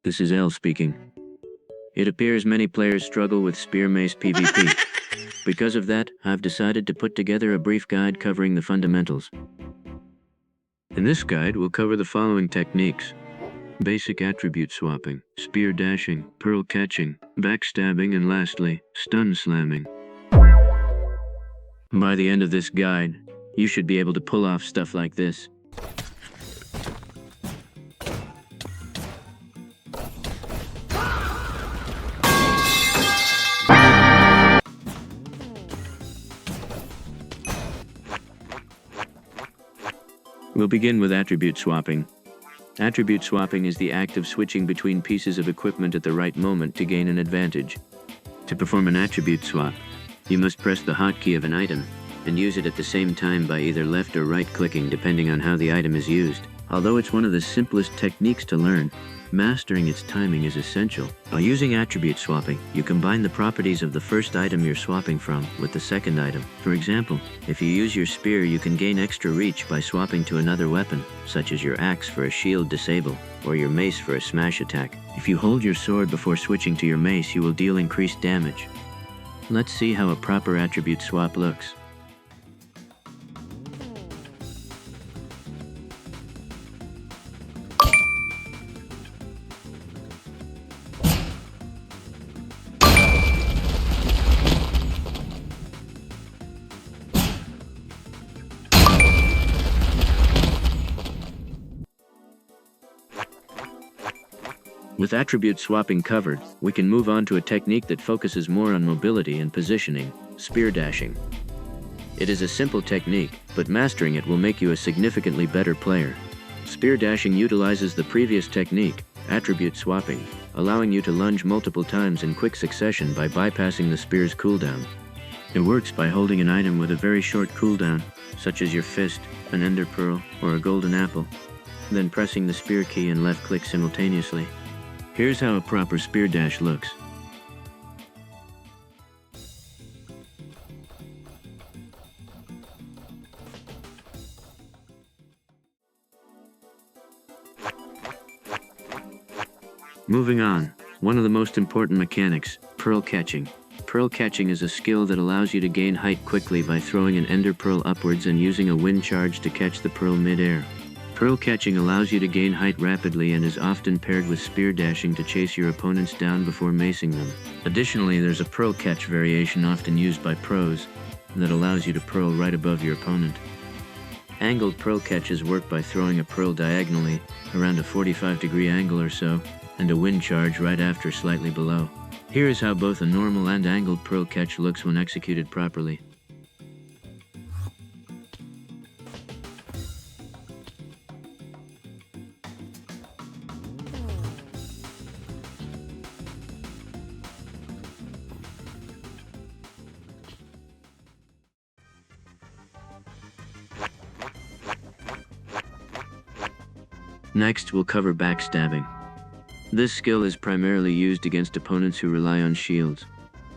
This is L speaking. It appears many players struggle with Spear-Mace PvP. Because of that, I've decided to put together a brief guide covering the fundamentals. In this guide, we'll cover the following techniques: basic attribute swapping, spear dashing, pearl catching, backstabbing, and lastly, stun slamming. By the end of this guide, you should be able to pull off stuff like this. We'll begin with attribute swapping. Attribute swapping is the act of switching between pieces of equipment at the right moment to gain an advantage. To perform an attribute swap, you must press the hotkey of an item and use it at the same time by either left or right clicking depending on how the item is used. Although it's one of the simplest techniques to learn, mastering its timing is essential. By using attribute swapping, you combine the properties of the first item you're swapping from with the second item. For example, if you use your spear, you can gain extra reach by swapping to another weapon, such as your axe for a shield disable, or your mace for a smash attack. If you hold your sword before switching to your mace, you will deal increased damage. Let's see how a proper attribute swap looks. With attribute swapping covered, we can move on to a technique that focuses more on mobility and positioning: spear dashing. It is a simple technique, but mastering it will make you a significantly better player. Spear dashing utilizes the previous technique, attribute swapping, allowing you to lunge multiple times in quick succession by bypassing the spear's cooldown. It works by holding an item with a very short cooldown, such as your fist, an ender pearl, or a golden apple, then pressing the spear key and left click simultaneously. Here's how a proper spear dash looks. Moving on, one of the most important mechanics, pearl catching. Pearl catching is a skill that allows you to gain height quickly by throwing an ender pearl upwards and using a wind charge to catch the pearl mid-air. Pearl catching allows you to gain height rapidly and is often paired with spear dashing to chase your opponents down before macing them. Additionally, there's a pearl catch variation often used by pros that allows you to pearl right above your opponent. Angled pearl catches work by throwing a pearl diagonally around a 45-degree angle or so, and a wind charge right after slightly below. Here is how both a normal and angled pearl catch looks when executed properly. Next, we'll cover backstabbing. This skill is primarily used against opponents who rely on shields.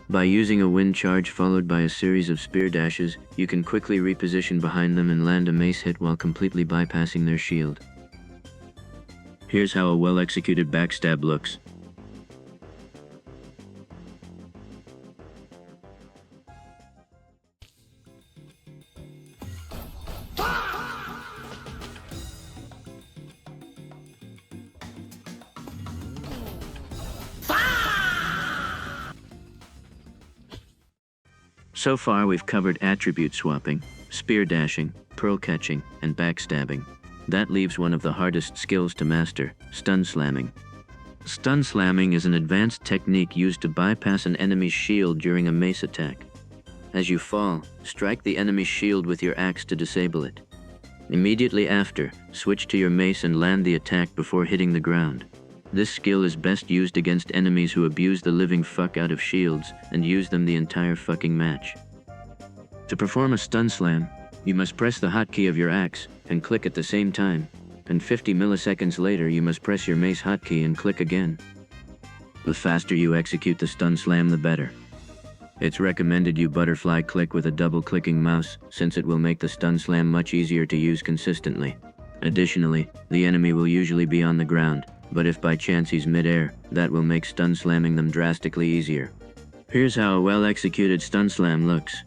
By using a wind charge followed by a series of spear dashes, you can quickly reposition behind them and land a mace hit while completely bypassing their shield. Here's how a well-executed backstab looks. So far, we've covered attribute swapping, spear dashing, pearl catching, and backstabbing. That leaves one of the hardest skills to master: stun slamming. Stun slamming is an advanced technique used to bypass an enemy's shield during a mace attack. As you fall, strike the enemy's shield with your axe to disable it. Immediately after, switch to your mace and land the attack before hitting the ground. This skill is best used against enemies who abuse the living fuck out of shields and use them the entire fucking match. To perform a stun slam, you must press the hotkey of your axe and click at the same time, and 50 milliseconds later you must press your mace hotkey and click again. The faster you execute the stun slam, the better. It's recommended you butterfly click with a double-clicking mouse, since it will make the stun slam much easier to use consistently. Additionally, the enemy will usually be on the ground, but if by chance he's mid-air, that will make stun slamming them drastically easier. Here's how a well-executed stun slam looks.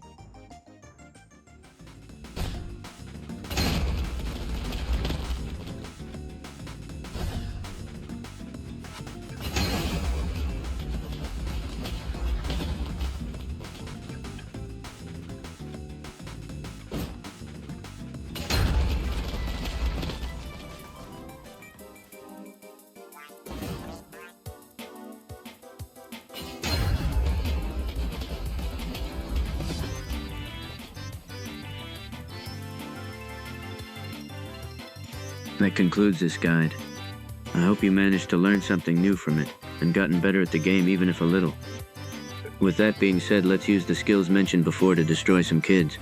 That concludes this guide. I hope you managed to learn something new from it, and gotten better at the game even if a little. With that being said, let's use the skills mentioned before to destroy some kids.